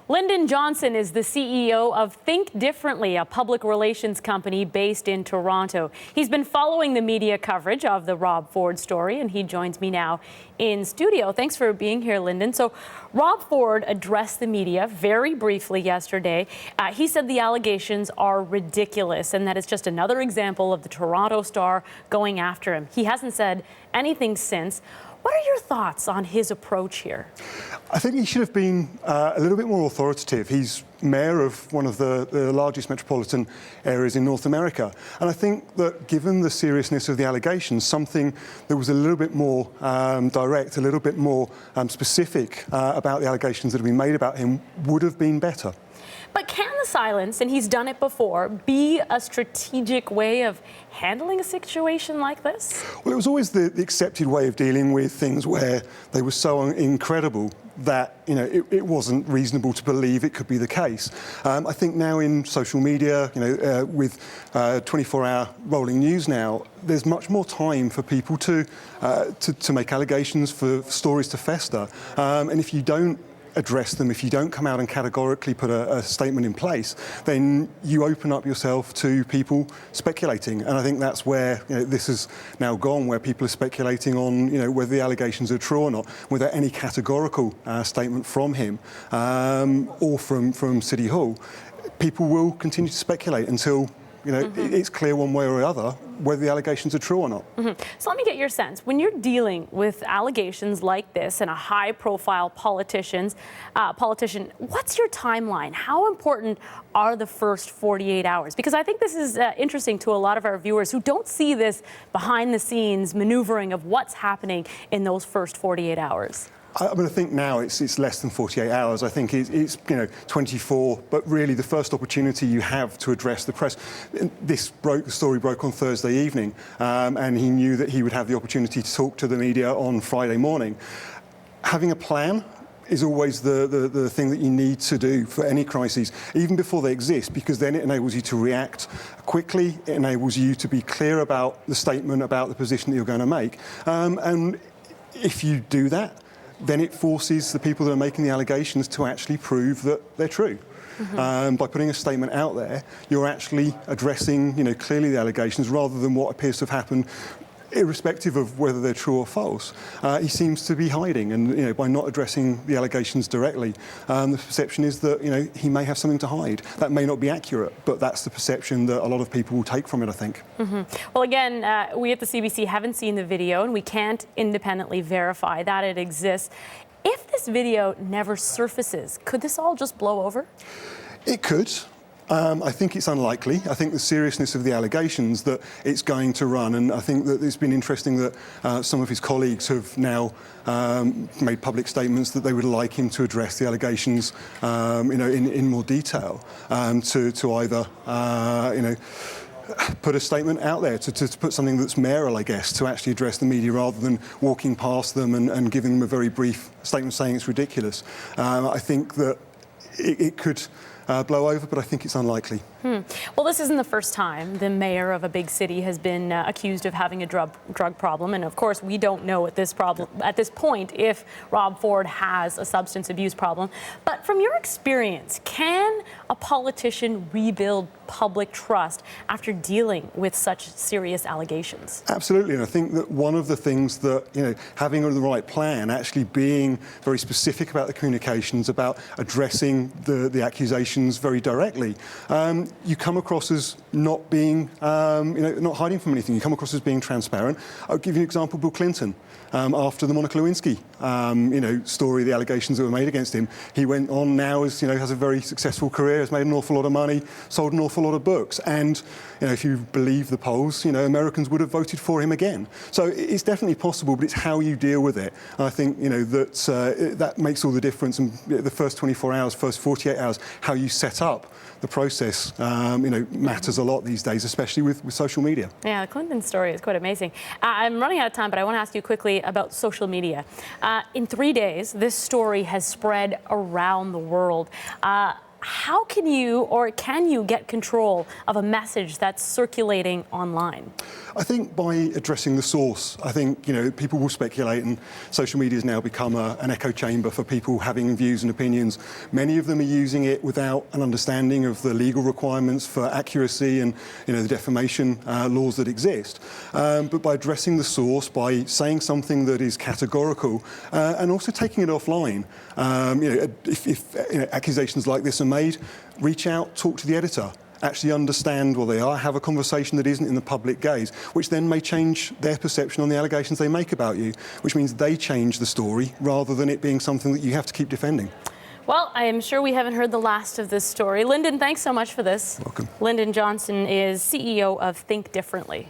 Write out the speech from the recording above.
Lyndon Johnson is the CEO of Think Differently, a public relations company based in Toronto. He's been following the media coverage of the Rob Ford story, and he joins me now in studio. Thanks for being here, Lyndon. So Rob Ford addressed the media very briefly yesterday. He said the allegations are ridiculous and that it's just another example of the Toronto Star going after him. He hasn't said anything since. What are your thoughts on his approach here? I think he should have been a little bit more authoritative. He's mayor of one of the largest metropolitan areas in North America. And I think that given the seriousness of the allegations, something that was a little bit more direct, a little bit more specific about the allegations that have been made about him would have been better. But can the silence, and he's done it before, be a strategic way of handling a situation like this? Well, it was always the accepted way of dealing with things where they were so incredible that it wasn't reasonable to believe it could be the case. I think now in social media, with 24-hour rolling news now, there's much more time for people to make allegations, for stories to fester, and if you don't address them, if you don't come out and categorically put a statement in place, then you open up yourself to people speculating. And I think that's where this has now gone, where people are speculating on whether the allegations are true or not, without any categorical statement from him or from City Hall. People will continue to speculate until it's clear one way or the other whether the allegations are true or not. So let me get your sense. When you're dealing with allegations like this and a high-profile politician, what's your timeline? How important are the first 48 hours? Because I think this is interesting to a lot of our viewers who don't see this behind-the-scenes maneuvering of what's happening in those first 48 hours. I think now it's less than 48 hours. I think it's 24, but really the first opportunity you have to address the press. The story broke on Thursday evening, and he knew that he would have the opportunity to talk to the media on Friday morning. Having a plan is always the thing that you need to do for any crises, even before they exist, because then it enables you to react quickly, it enables you to be clear about the statement, about the position that you're going to make. And if you do that, then it forces the people that are making the allegations to actually prove that they're true. By putting a statement out there, you're actually addressing, clearly the allegations rather than what appears to have happened, irrespective of whether they're true or false. He seems to be hiding, and by not addressing the allegations directly, the perception is that he may have something to hide. That may not be accurate, but that's the perception that a lot of people will take from it, I think. Well, again, we at the CBC haven't seen the video, and we can't independently verify that it exists. If this video never surfaces, could this all just blow over? It could. I think it's unlikely. I think the seriousness of the allegations that it's going to run, and I think that it's been interesting that some of his colleagues have now made public statements that they would like him to address the allegations, in more detail, to either, put a statement out there, to put something that's mayoral, I guess, to actually address the media rather than walking past them and giving them a very brief statement saying it's ridiculous. I think that it could blow over, but I think it's unlikely. Well, this isn't the first time the mayor of a big city has been accused of having a drug problem, and of course we don't know at this point if Rob Ford has a substance abuse problem. But from your experience, can a politician rebuild public trust after dealing with such serious allegations? Absolutely, and I think that one of the things that having the right plan, actually being very specific about the communications, about addressing the accusations very directly, you come across as not being, not hiding from anything. You come across as being transparent. I'll give you an example. Bill Clinton, after the Monica Lewinsky, story, the allegations that were made against him, he went on now as, has a very successful career, has made an awful lot of money, sold an awful lot of books, and if you believe the polls, Americans would have voted for him again. So it's definitely possible, but it's how you deal with it. And I think that makes all the difference. And the first 24 hours, first 48 hours, how you set up the process, matters a lot these days, especially with social media. Yeah, the Clinton story is quite amazing. I'm running out of time, but I want to ask you quickly about social media. In 3 days, this story has spread around the world. how can you get control of a message that's circulating online? I think by addressing the source. I think, people will speculate, and social media has now become an echo chamber for people having views and opinions. Many of them are using it without an understanding of the legal requirements for accuracy and, the defamation laws that exist. But by addressing the source, by saying something that is categorical, and also taking it offline. If accusations like this are made, reach out, talk to the editor. Actually understand what they are, have a conversation that isn't in the public gaze, which then may change their perception on the allegations they make about you, which means they change the story rather than it being something that you have to keep defending. Well, I am sure we haven't heard the last of this story. Lyndon, thanks so much for this. Welcome. Lyndon Johnson is CEO of Think Differently.